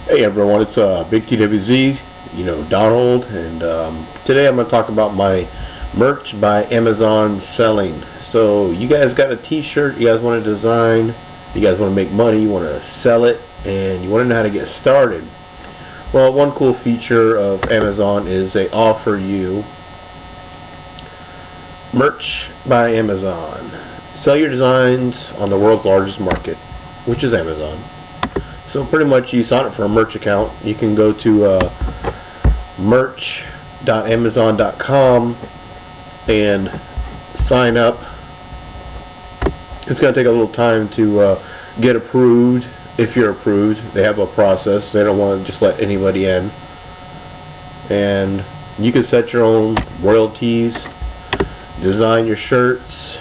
Hey everyone, it's Bigdwz, Donald, and today I'm going to talk about my merch by Amazon selling. So you guys got a t-shirt you guys want to design, you guys want to make money, you want to sell it, and you want to know how to get started. Well, one cool feature of Amazon is they offer you merch by Amazon. Sell your designs on the world's largest market, which is Amazon. So pretty much you sign up for a merch account. You can go to merch.amazon.com and sign up. It's going to take a little time to get approved. If you're approved, they have a process. They don't want to just let anybody in. And you can set your own royalties, design your shirts,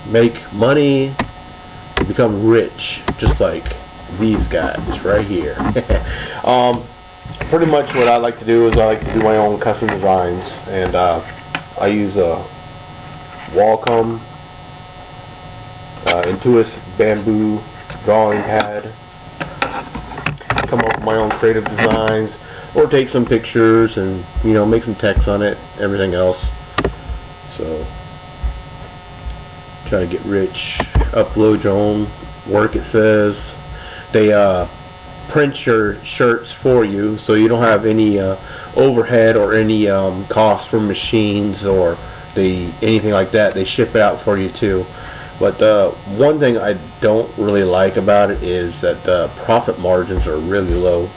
make money, become rich, just like these guys right here. Pretty much what I like to do is I like to do my own custom designs, and I use a Wacom Intuos bamboo drawing pad, come up with my own creative designs, or take some pictures and make some text on it, everything else. So try to get rich, upload your own work. It says they print your shirts for you, so you don't have any overhead or any cost for machines or anything like that. They ship it out for you too. But one thing I don't really like about it is that the profit margins are really low.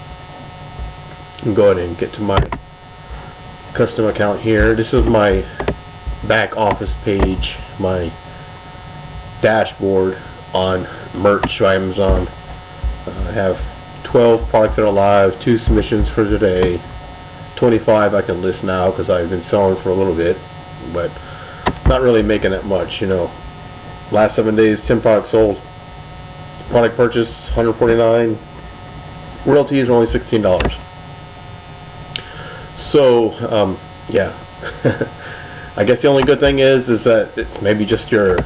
I'm going and get to my custom account here. This is my back office page, my dashboard on merch by Amazon. I have 12 products that are live, 2 submissions for today, 25 I can list now because I've been selling for a little bit, but not really making that much. Last 7 days, 10 products sold. Product purchase $149. Royalties are only $16. So yeah. I guess the only good thing is that it's maybe just your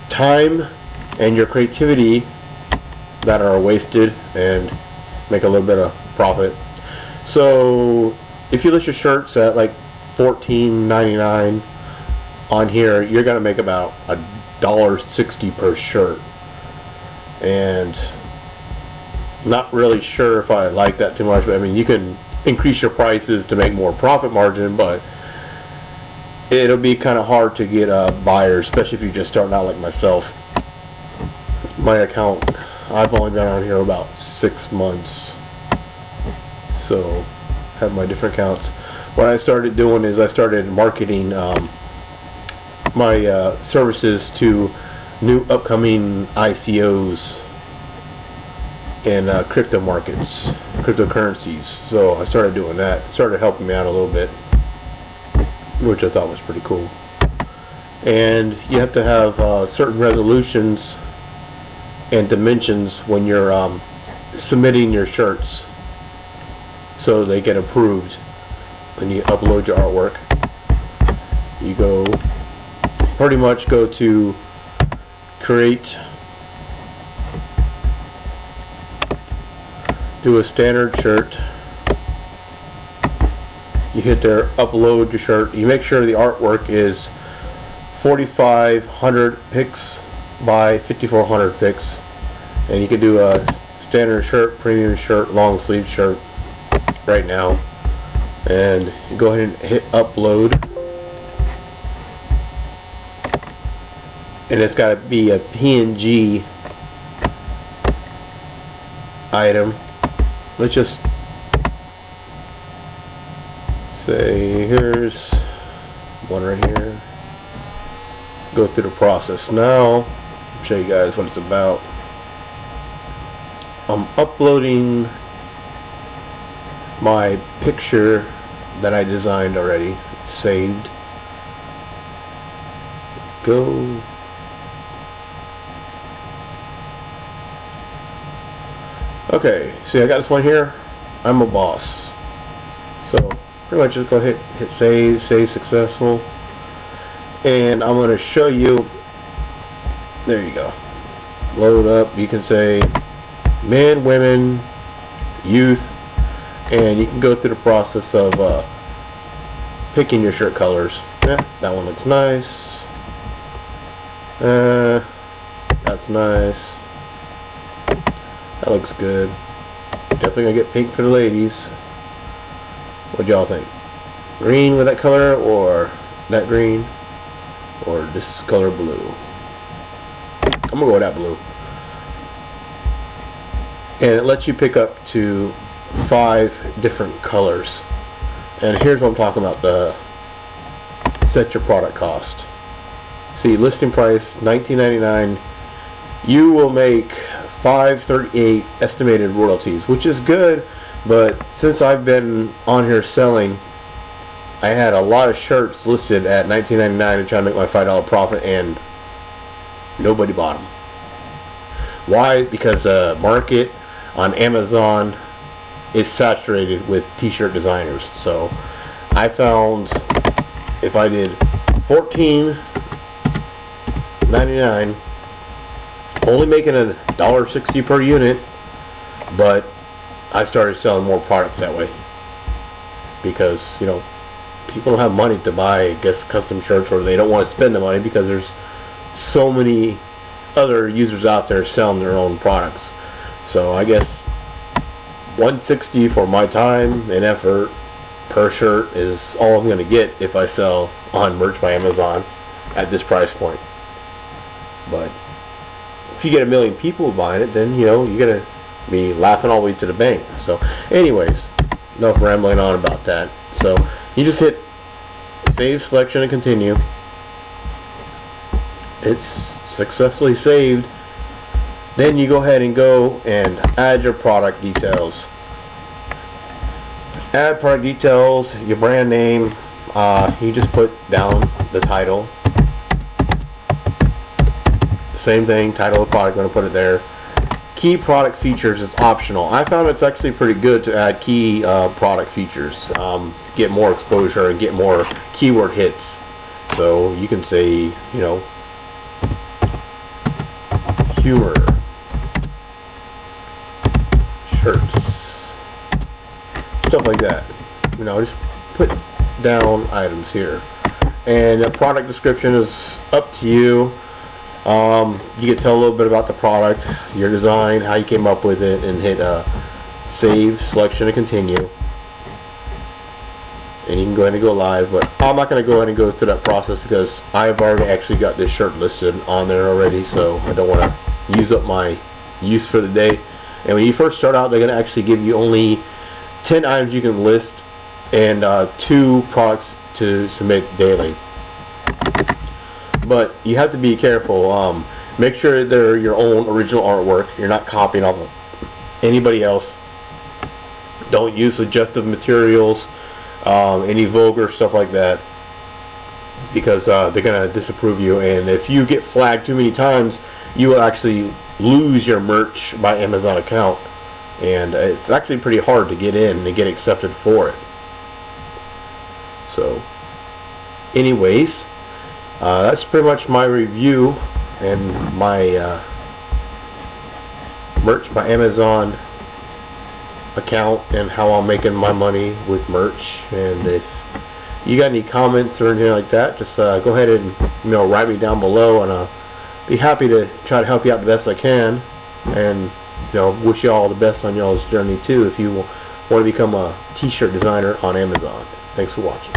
time and your creativity that are wasted and make a little bit of profit. So if you list your shirts at like $14.99 on here, you're gonna make about $1.60 per shirt, and not really sure if I like that too much. But I mean, you can increase your prices to make more profit margin, but it'll be kind of hard to get buyers, especially if you're just starting out like myself. My account, I've only been on here about 6 months, so have my different accounts. What I started doing is I started marketing my services to new upcoming ICOs and crypto markets, cryptocurrencies. So I started doing that. It started helping me out a little bit, which I thought was pretty cool. And you have to have certain resolutions and dimensions when you're submitting your shirts, so they get approved. When you upload your artwork, you pretty much go to create, do a standard shirt, you hit there, upload your shirt. You make sure the artwork is 4,500 pics by 5,400 pics, and you can do a standard shirt, premium shirt, long sleeve shirt right now, and you go ahead and hit upload, and it's got to be a PNG item. Let's just say here's one right here. Go through the process now. Show you guys what it's about. I'm uploading my picture that I designed already, saved. Go. Okay, see, I got this one here. I'm a boss. So pretty much just go hit save successful, and I'm going to show you. There you go. Load up. You can say men, women, youth, and you can go through the process of picking your shirt colors. Yeah, that one looks nice. That's nice. That looks good. Definitely gonna get pink for the ladies. What y'all think? Green with that color, or that green, or this color blue? I'm gonna go with that blue. And it lets you pick up to 5 different colors. And here's what I'm talking about, the set your product cost. See, listing price $19.99. You will make $5.38 estimated royalties, which is good, but since I've been on here selling, I had a lot of shirts listed at $19.99 and trying to make my $5 profit, and nobody bought them. Why? Because the market on Amazon is saturated with t-shirt designers. So I found if I did $14.99, only making $1.60 per unit, but I started selling more products that way, because you know, people don't have money to buy, I guess, custom shirts, or they don't want to spend the money because there's so many other users out there selling their own products. So I guess $1.60 for my time and effort per shirt is all I'm going to get if I sell on Merch by Amazon at this price point. But if you get 1 million people buying it, then you know you're going to be laughing all the way to the bank. So anyways, enough rambling on about that. So you just hit save selection and continue. It's successfully saved. Then you go ahead and go and add your product details. Add product details, your brand name. You just put down the title. Same thing, title of the product, going to put it there. Key product features is optional. I found it's actually pretty good to add key product features. Get more exposure and get more keyword hits. So you can say, you know, humor shirts, stuff like that. You know, just put down items here, and the product description is up to you. You can tell a little bit about the product, your design, how you came up with it, and hit save selection and continue, and you can go ahead and go live. But I'm not going to go ahead and go through that process because I've already actually got this shirt listed on there already, so I don't want to use up my use for the day. And when you first start out, they're going to actually give you only 10 items you can list and 2 products to submit daily. But you have to be careful. Make sure they're your own original artwork. You're not copying off of anybody else. Don't use suggestive materials, any vulgar stuff like that, because they're going to disapprove you. And if you get flagged too many times, you will actually lose your Merch by Amazon account, and it's actually pretty hard to get in and get accepted for it. So anyways, that's pretty much my review and my Merch by Amazon account and how I'm making my money with merch. And if you got any comments or anything like that, just go ahead and write me down below, and I'll be happy to try to help you out the best I can. And wish you all the best on y'all's journey too if you want to become a t-shirt designer on Amazon. Thanks for watching.